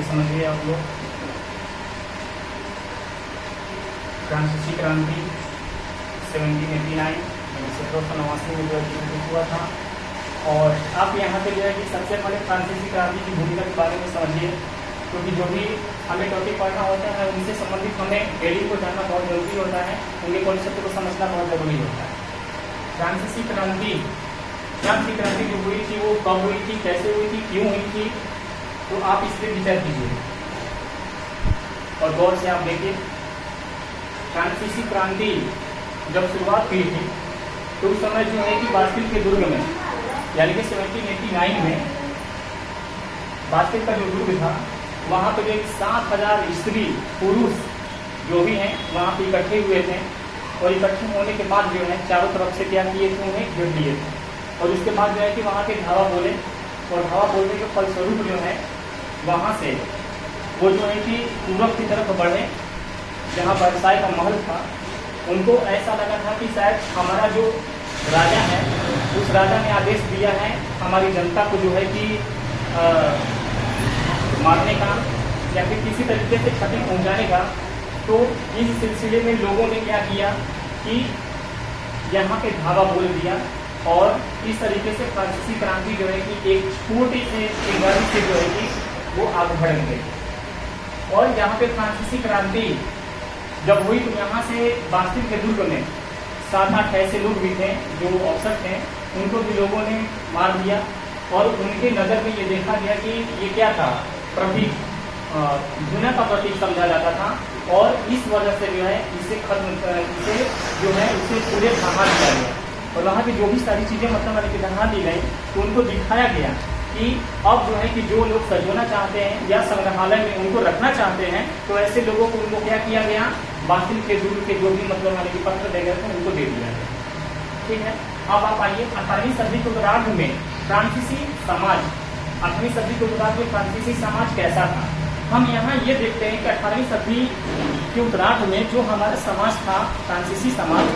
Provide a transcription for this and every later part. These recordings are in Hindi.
से समझिए आप लोग। फ्रांसीसी क्रांति 1789 1789 में जो है हुआ था। और आप यहाँ पे जो है कि सबसे पहले फ्रांसीसी क्रांति की भूमिका के बारे में समझिए, क्योंकि जो भी हमें टॉपिक पढ़ना होता है उनसे संबंधित हमें डेली को जानना बहुत जरूरी होता है, उनके कॉन्सेप्ट को समझना बहुत जरूरी होता है। फ्रांसीसी क्रांति जो हुई थी वो कब हुई थी, कैसे हुई थी, क्यों हुई थी, तो आप इस पर विचार कीजिए और गौर से आप देखिए। फ्रांसीसी क्रांति जब शुरुआत हुई थी तो उस समय जो है कि बास्टिल के दुर्ग में, यानी कि 1789 में बास्टिल का जो दुर्ग था वहाँ पर 7,000 स्त्री पुरुष जो भी हैं वहाँ पे इकट्ठे हुए थे। और इकट्ठे होने के बाद जो है चारों तरफ से क्या किए थे, उन्हें घेर लिए थे। और उसके बाद जो है कि वहाँ के धावा बोले, और धावा बोलने के फलस्वरूप जो है वहाँ से वो जो है कि पूरब की तरफ बढ़े, जहाँ वर्साई का महल था। उनको ऐसा लगा था कि शायद हमारा जो राजा है उस राजा ने आदेश दिया है हमारी जनता को जो है कि मारने का या फिर किसी तरीके से क्षति पहुंचाने का। तो इस सिलसिले में लोगों ने क्या किया कि यहाँ पे धावा बोल दिया, और इस तरीके से फ्रांसीसी क्रांति जो है कि एक छोटे से चिंगारी से जो है कि वो आग भड़क गई। और यहाँ पे फ्रांसीसी क्रांति जब हुई तो यहाँ से बास्टिल के दुर्ग में 7-8 ऐसे लोग भी थे जो अफसर थे, उनको भी लोगों ने मार दिया। और उनके नज़र में ये देखा गया कि ये क्या था, प्रतीक, दुनिया का प्रतीक समझा जाता था। और इस वजह से जो है इसे खत्म, इसे जो है उसे पूरे ढहा दिया गया। और वहाँ की जो भी सारी चीज़ें मतलब ढहा दी गई तो उनको दिखाया गया कि अब जो है कि जो लोग सजोना चाहते हैं या संग्रहालय में उनको रखना चाहते हैं तो ऐसे लोगों को उनको क्या किया गया, बास्टिल के दुर्ग के जो भी मतलब पत्र दे गए थे उनको दे दिया गया। ठीक है, अब आप आइए 18वीं सदी के उत्तरार्ध में फ्रांसीसी समाज, 18वीं सदी के उत्तरार्ध में फ्रांसीसी समाज कैसा था। हम यहाँ ये देखते हैं कि 18वीं सदी के उत्तरार्ध में जो हमारा समाज था फ्रांसीसी समाज,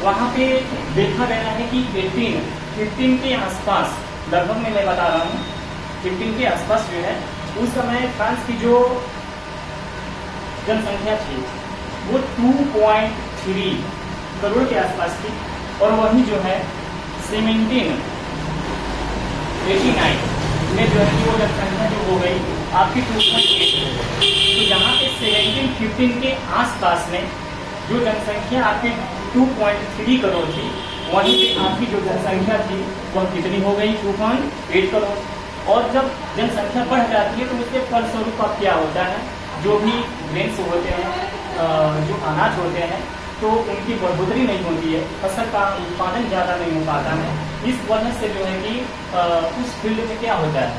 वहाँ पे देखा गया है कि 15 के आसपास, लगभग में मैं बता रहा हूँ 15 के आसपास जो है उस समय फ्रांस की जो जनसंख्या थी वो 2.3 करोड़ के आसपास थी। और वही जो है 1789 में जो है कि वो जनसंख्या जो हो गई आपकी 2.8 हो गई। तो यहाँ पे 1715 के आसपास में जो जनसंख्या आपकी 2.3 करोड़ थी, वहीं पे आपकी जो जनसंख्या थी वह कितनी हो गई, 2.8 करोड़। और जब जनसंख्या बढ़ जाती है तो उसके फलस्वरूप अब क्या होता है, जो भी ग्रेन्स होते हैं, जो अनाज होते हैं, तो उनकी बढ़ोतरी नहीं होती है, फसल का उत्पादन ज़्यादा नहीं हो पाता है। इस वजह से जो है कि उस फील्ड में क्या होता है,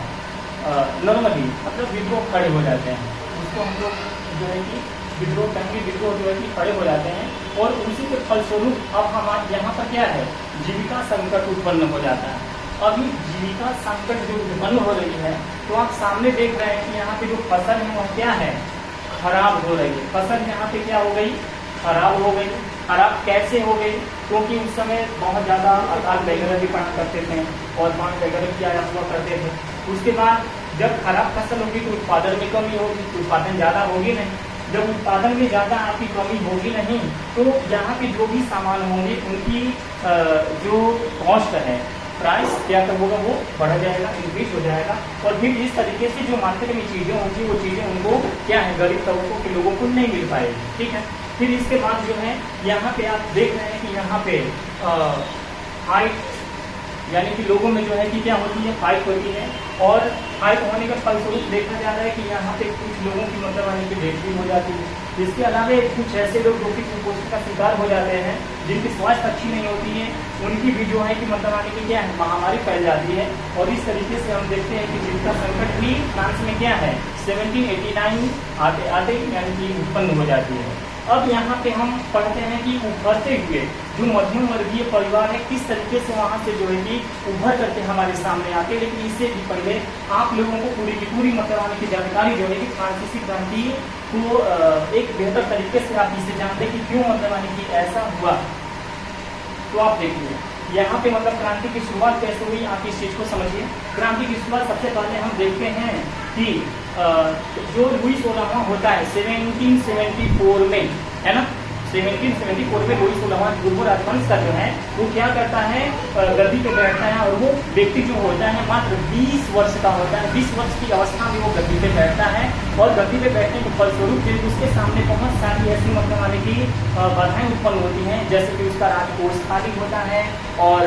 नॉर्मली मतलब विद्रोह खड़े हो जाते हैं। उसको हम लोग जो है कि विद्रोह कहेंगे, विद्रोह जो है कि खड़े हो जाते हैं। और उसी के फलस्वरूप अब हमारे यहाँ पर क्या है, जीविका संकट उत्पन्न हो जाता है। अभी जीविका संकट जो उत्पन्न हो रही है तो आप सामने देख रहे हैं कि यहाँ पे जो फसल है वह क्या है, खराब हो रही है। फसल यहाँ पे क्या हो गई, खराब हो गई। खराब कैसे हो गई, क्योंकि उस समय बहुत ज़्यादा अकाल वगैरह भी पड़ा करते थे और बाढ़ वगैरह भी आया हुआ करते थे। उसके बाद जब खराब फसल होगी तो उत्पादन में कमी होगी, उत्पादन ज़्यादा होगी नहीं। जब उत्पादन में ज़्यादा आपकी कमी होगी नहीं तो यहाँ पे जो भी सामान होंगे उनकी जो कॉस्ट है, प्राइस क्या होगा, वो बढ़ जाएगा, इंक्रीज हो जाएगा। और फिर इस तरीके से जो मार्केट में चीज़ें होंगी वो चीज़ें उनको क्या है, गरीब तबकों के लोगों को नहीं मिल पाएगी। ठीक है, फिर इसके बाद जो है यहाँ पे आप देख रहे हैं कि यहाँ पे हाइट, यानी कि लोगों में जो है कि क्या होती है, फाइट होती है। और फाइट होने का फलस्वरूप देखा जा रहा है कि यहाँ पे कुछ लोगों की मतलब की डेथ भी हो जाती है। इसके अलावा कुछ ऐसे लोग जो कि कुपोषण का शिकार हो जाते हैं, जिनकी स्वास्थ्य अच्छी नहीं होती है, उनकी भी जो है कि मतलब की क्या है, महामारी फैल जाती है। और इस तरीके से हम देखते हैं कि जीविका संकट भी फ्रांस में क्या है 1789 आते आते यानी कि उत्पन्न हो जाती है। अब यहाँ पे हम पढ़ते हैं कि उभरते हुए जो मध्यम वर्गीय परिवार है किस तरीके से वहाँ से जो है कि उभर करके हमारे सामने आते हैं। लेकिन इससे भी पहले आप लोगों को पूरी की पूरी मतलब की जानकारी जो है कि फ्रांसीसी क्रांति को एक बेहतर तरीके से आप इसे जानते कि क्यों मतलब कि ऐसा हुआ। तो आप देखिए यहाँ पे मतलब क्रांति की शुरुआत कैसे हुई, आप इस चीज को समझिए। क्रांति की शुरुआत सबसे पहले हम देखते हैं कि जो लुई 16वां होता है 1774 में, है ना, 1774 में लुई 16वां बुर्बो राजवंश का जो है वो क्या करता है, गद्दी पे बैठता है, और वो व्यक्ति जो होता है मात्र 20 वर्ष का होता है। 20 वर्ष की अवस्था में वो गद्दी पे बैठता है, और गद्दी पे बैठने के फलस्वरूप फिर उसके सामने बहुत सारी ऐसी मतलब आने की बाधाएं उत्पन्न होती हैं, जैसे कि उसका राजकोष खाली होता है, और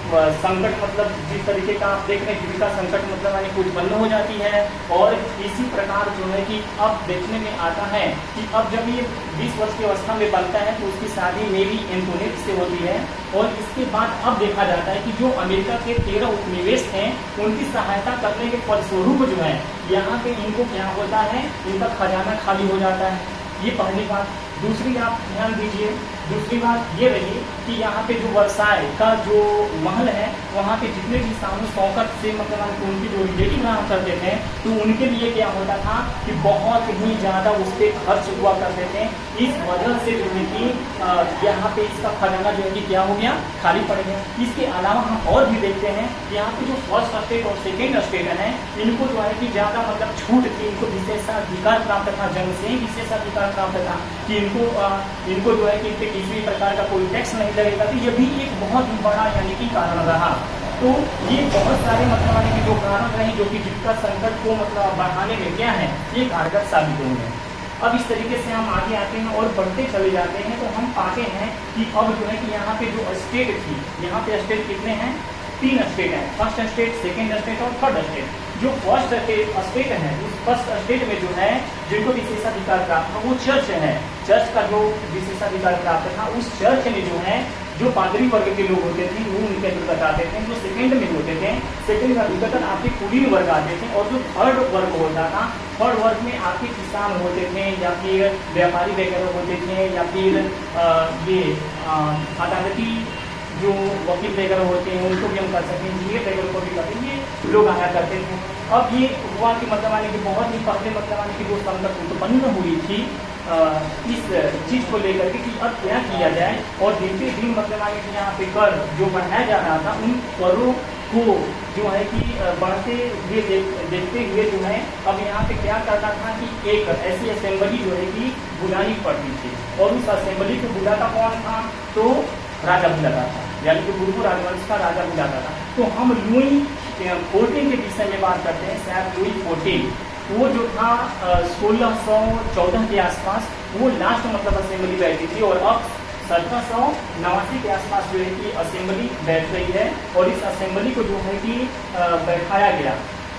संकट मतलब जिस तरीके का आप देख रहे हैं जीविका संकट मतलब यानी कुछ बंद हो जाती है। और इसी प्रकार जो है कि अब देखने में आता है कि अब जब ये 20 वर्ष की अवस्था में बनता है तो उसकी शादी मेरी एंटोनेट से होती है, और इसके बाद अब देखा जाता है कि जो अमेरिका के 13 उपनिवेश हैं उनकी सहायता करने के फलस्वरूप जो है यहाँ पे इनको क्या होता है, इनका खजाना खाली हो जाता है। ये पहली बात। दूसरी आप ध्यान दीजिए, दूसरी बात ये रही कि यहाँ पे जो वर्साय का जो महल है वहाँ पे जितने भी सामू शौकत से मतलब उनकी जो रिलेटिव रहा करते थे तो उनके लिए क्या होता था कि बहुत ही ज़्यादा उस पर खर्च हुआ करते थे। इस वजह से जो है कि यहाँ पे इसका खजाना जो है कि क्या हो गया, खाली पड़ गया। इसके अलावा हम और भी देखते हैं यहाँ पे जो फर्स्ट स्टेट और सेकेंड स्टेट है इनको जो है कि ज़्यादा मतलब छूट थी, इनको विशेषाधिकार प्राप्त था, जंग से विशेषाधिकार प्राप्त था कि इनको जो है कि इन पे किसी प्रकार का कोई टैक्स नहीं लगेगा। तो ये भी एक बहुत बड़ा यानी कि कारण रहा। तो ये बहुत सारे मतलब कि जो कारण रहे जो कि जीविका संकट को मतलब बढ़ाने में क्या है ये कारगर साबित होंगे। अब इस तरीके से हम आगे आते हैं और बढ़ते चले जाते हैं तो हम पाते हैं कि अब जो है कि यहाँ पे जो स्टेट थी, यहाँ पे स्टेट कितने हैं, 3 स्टेट हैं, फर्स्ट स्टेट, सेकेंड स्टेट और थर्ड स्टेट। जो फर्स्ट स्टेट है उस फर्स्ट स्टेट में जो है जिनको विशेषाधिकार प्राप्त था वो चर्च है। चर्च का जो विशेषाधिकार प्राप्त था उस चर्च में जो है जो पादरी वर्ग के लोग होते थे वो उनके अंतर्गत आते थे। जो सेकंड में होते थे, सेकंड का अंतर्गत आपके कुलीन वर्ग आते थे, और जो थर्ड वर्ग होता था, थर्ड वर्ग में आपके किसान होते थे या फिर व्यापारी वगैरह होते थे या फिर ये अदालती जो वकील वगैरह होते हैं उनको भी हम कर सकते हैं, जीए वगैरह को भी करते हैं, ये लोग आया करते थे। अब ये हुआ कि मतलब आने की बहुत ही पहले मतलब आने की जो संकट उत्पन्न हुई थी इस चीज़ को लेकर के कि अब क्या किया जाए, और देखते दिन मतलब आगे कि यहाँ पे कर जो बढ़ाया जा रहा था उन करों को जो है कि बढ़ते हुए देखते हुए जो है अब यहाँ पे क्या करना था कि एक ऐसी असेंबली जो है कि बुलानी पड़ती थी, और उस असेंबली को बुलाता कौन था, तो राजा बुलाता था, यानी कि बुर्बो राजवंश का राजा बुलाता था। तो हम लुई 14 के विषय में बात करते हैं। शायद लुई 14 वो जो था 1614 के आसपास वो लास्ट मतलब असेंबली बैठी थी, और अब 1789 के आसपास जो है कि असेंबली बैठ रही है। और इस असेंबली को जो है कि बैठाया गया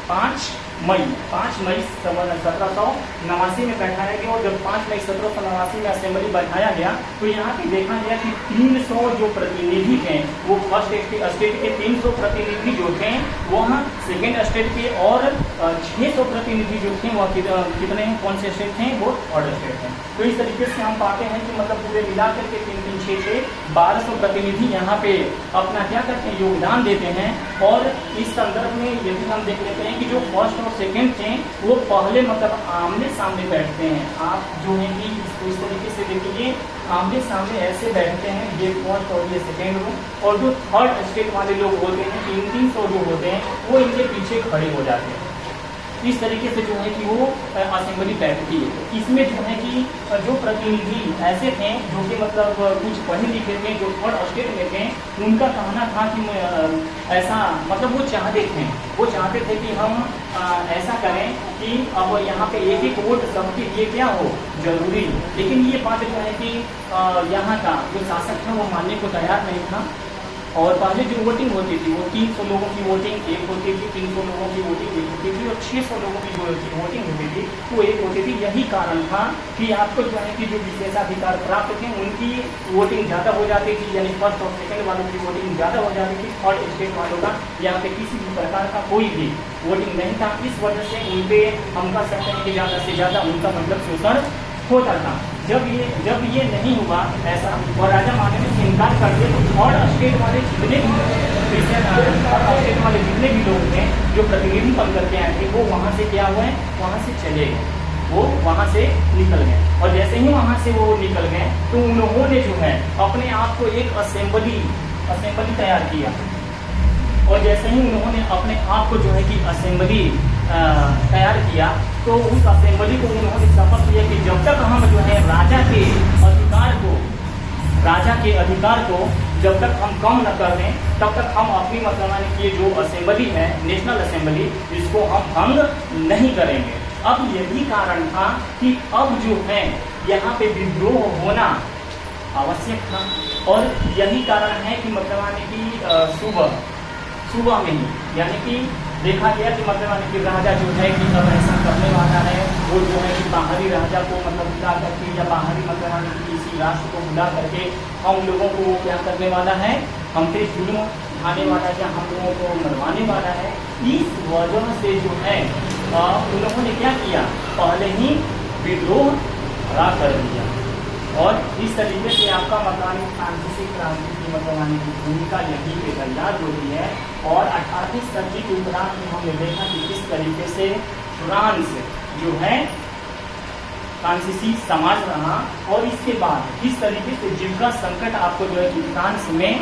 5 मई 1789 में बैठाया गया। और जब 5 मई 1789 में असेंबली बैठाया गया तो यहाँ पे देखा गया कि 300 जो प्रतिनिधि थे वो फर्स्ट स्टेट के 300 प्रतिनिधि जो थे वहाँ सेकेंड स्टेट के, और 600 प्रतिनिधि जो थे वह कितने हैं, कौन से स्टेट थे, वो थर्ड स्टेट थे। तो इस तरीके से हम पाते हैं कि मतलब पूरे मिलाकर के 3-3-6 1200 प्रतिनिधि यहाँ पे अपना क्या करते हैं, योगदान देते हैं। और इस संदर्भ में यदि हम देख लेते हैं कि जो फर्स्ट और सेकेंड थे वो पहले मतलब आमने सामने बैठते हैं। आप जो है कि इसको इस तरीके से देखिए, आमने सामने ऐसे बैठते हैं, ये फर्स्ट और ये सेकेंड रो, और जो थर्ड स्टेट वाले लोग होते हैं 300 जो होते हैं वो इनके पीछे खड़े हो जाते हैं। इस तरीके से जो है कि वो असेंबली बैठती है। इसमें जो है कि जो प्रतिनिधि ऐसे थे जो कि मतलब कुछ पढ़े लिखे थे, जो थर्ड स्टेट में थे, उनका कहना था कि ऐसा मतलब वो चाहते थे कि हम ऐसा करें कि अब यहाँ पे एक वोट सबके लिए क्या हो जरूरी। लेकिन ये बात जो है कि यहाँ का जो शासक था वो मानने को तैयार नहीं था। और पहले जो वोटिंग होती थी वो 300 लोगों की वोटिंग एक होती थी, 300 लोगों की वोटिंग एक होती थी, और 600 लोगों की जो वोटिंग होती थी वो एक होती थी। यही कारण था कि आपको जो है कि जो विशेषाधिकार प्राप्त थे उनकी वोटिंग ज़्यादा हो जाती थी, यानी फर्स्ट और सेकेंड वालों की वोटिंग ज़्यादा हो जाती थी। थर्ड स्टेट वालों का यहाँ पे किसी भी प्रकार का कोई भी वोटिंग नहीं था। इस वजह से उन पर हम कह सकते हैं कि ज़्यादा से ज़्यादा उनका मतलब शोषण होता था। जब ये नहीं हुआ ऐसा और राजा मानने से इनकार कर दिया तो थर्ड स्टेट वाले जितने भी लोग थे जो प्रतिनिधि बन करके आए थे वो वहाँ से क्या हुए, वहाँ से चले गए, वो वहाँ से निकल गए। और जैसे ही वहाँ से वो निकल गए तो उन्होंने जो है अपने आप को एक असेंबली असेंबली तैयार किया, और जैसे ही उन्होंने अपने आप को जो है कि असेंबली तैयार किया, तो उस असेंबली को उन्होंने शपथ लिया कि जब तक हम जो है राजा के अधिकार को जब तक हम कम न कर दें, तब तक हम अपनी मतलब कि ये जो असेंबली है, नेशनल असेंबली, इसको हम भंग नहीं करेंगे। अब यही कारण था कि अब जो है यहाँ पे विद्रोह होना आवश्यक था, और यही कारण है कि मतलब कि सुबह में ही यानी कि देखा गया कि मतलब कि राजा जो है कि अब ऐसा करने वाला है, वो जो है कि बाहरी राजा को मतलब बुला करके या बाहरी मतलब कि किसी राष्ट्र को बुला करके हम लोगों को क्या करने वाला है, हम पे जुल्म ढाने वाला है, हम लोगों को मरवाने वाला है। इस वजह से जो है उन्होंने क्या किया, पहले ही विद्रोह खड़ा कर दिया, और इस तरीके से आपका मतलब फ्रांसीसी क्रांति की मतलब की भूमिका यहीं पे तैयार होती है। और 18वीं सदी के उपरांत में हमने देखा कि किस तरीके से फ्रांस जो है फ्रांसीसी समाज रहा, और इसके बाद किस तरीके से जीविका संकट आपको जो है कि फ्रांस में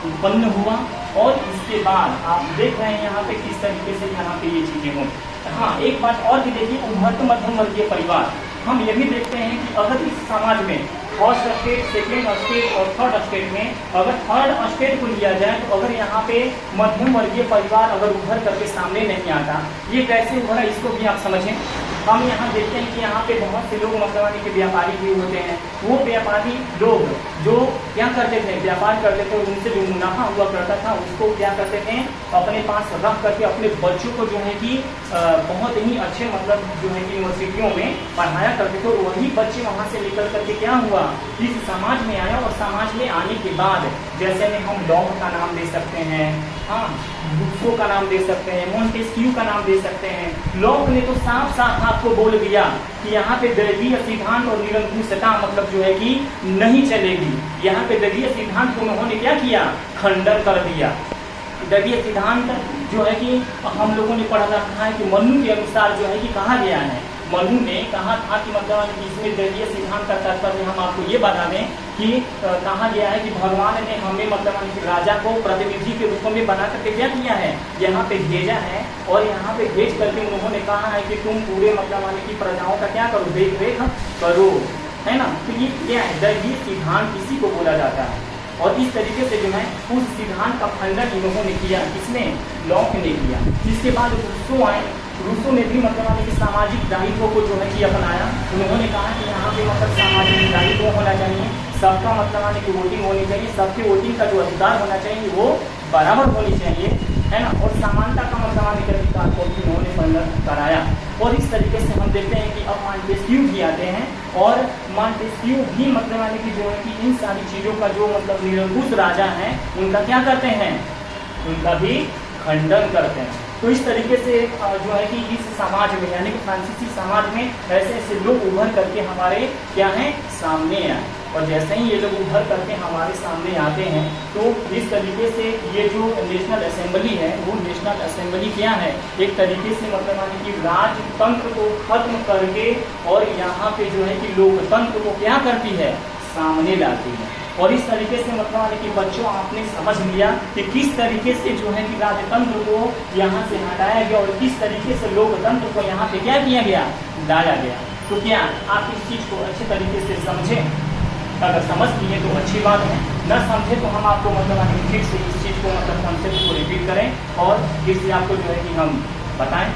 उत्पन्न हुआ, और इसके बाद आप देख रहे हैं यहाँ पे किस तरीके से यहाँ पे ये चीजें हों। हाँ, एक बात और भी देखिए, उभरते मध्यम वर्गीय परिवार, हम ये भी देखते हैं कि अगर इस समाज में फर्स्ट स्टेट, सेकेंड स्टेट और थर्ड स्टेट में अगर थर्ड स्टेट को लिया जाए, तो अगर यहाँ पे मध्यम वर्गीय परिवार अगर उभर करके सामने नहीं आता, ये कैसे उभरा इसको भी आप समझें। हम यहाँ देखते हैं कि यहाँ पे बहुत से लोग मतलब के व्यापारी भी होते हैं, वो व्यापारी लोग जो क्या करते थे, व्यापार करते थे, उनसे जो मुनाफा हुआ करता था उसको क्या करते थे, अपने पास रख करके अपने बच्चों को जो है कि बहुत ही अच्छे मतलब जो है कि यूनिवर्सिटियों में पढ़ाया करते थे, और वही बच्चे वहाँ से निकल करके क्या हुआ, इस समाज में आया, और समाज में आने के बाद जैसे में हम लॉक का नाम दे सकते हैं, हाँ, रूसो का नाम दे सकते हैं, मोंटेस्क्यू का नाम दे सकते हैं। लॉक ने तो साफ साफ आपको बोल दिया कि यहाँ पे दैवीय सिद्धांत और निरंकुशता मतलब जो है कि नहीं चलेगी। यहाँ पे दैवीय सिद्धांत को उन्होंने क्या किया, खंडन कर दिया। दैवीय सिद्धांत जो है कि हम लोगों ने पढ़ा रखा है कि मनु के अनुसार जो है कि कहा गया है, मनु ने कहा था कि मतलब इसमें दैवीय सिद्धांत का तात्पर्य हम आपको ये बता दें कि कहा गया है कि भगवान ने हमें मतलब राजा को प्रतिनिधि के रूप में बना करके क्या किया है, यहाँ पे भेजा है, और यहाँ पे भेज करके उन्होंने कहा है कि तुम पूरे मतलब की प्रजाओं का क्या करो, देख रेख करो, है ना। तो ये क्या है, दैवीय सिद्धांत किसी को बोला जाता है, और इस तरीके से जो है उस सिद्धांत का खंडन इन लोगों ने किया, किसने, लॉक ने किया। जिसके बाद रूसो आए, रूसो ने भी मतलब कि सामाजिक दायित्व को जो है कि अपनाया। उन्होंने कहा कि यहाँ पे मतलब सामाजिक दायित्व होना चाहिए, सबका मतलब कि वोटिंग होनी चाहिए, सबके वोटिंग का जो अधिकार होना चाहिए वो बराबर होनी चाहिए, है ना, और समानता का मतलब के अधिकार को भी उन्होंने बंधन कराया। और इस तरीके से हम देखते हैं कि अब मॉन्टेस्क्यू भी आते हैं, और मॉन्टेस्क्यू भी मतलब कि जो है कि इन सारी चीज़ों का जो मतलब निरंकुश राजा हैं उनका क्या करते हैं, उनका भी खंडन करते हैं। तो इस तरीके से जो है कि इस समाज में यानी कि फ्रांसीसी समाज में ऐसे ऐसे लोग उभर करके हमारे क्या हैं, सामने आए, और जैसे ही ये लोग उभर करके हमारे सामने आते हैं, तो इस तरीके से ये जो नेशनल असेंबली है, वो नेशनल असेंबली क्या है, एक तरीके से मतलब कि राजतंत्र को खत्म करके और यहाँ पे जो है कि लोकतंत्र को क्या करती है, सामने लाती है। और इस तरीके से मतलब कि बच्चों आपने समझ लिया कि किस तरीके से जो है कि राजतंत्र को यहाँ से हटाया गया, और किस तरीके से लोकतंत्र को यहाँ पे क्या किया गया, लाया गया। तो क्या आप इस चीज़ को अच्छे तरीके से समझें? अगर समझ लिए तो अच्छी बात है, न समझे तो हम आपको मतलब फिर से इस चीज़ को मतलब कंसेप्ट को रिपीट करें, और फिर से आपको जो है कि हम बताएं।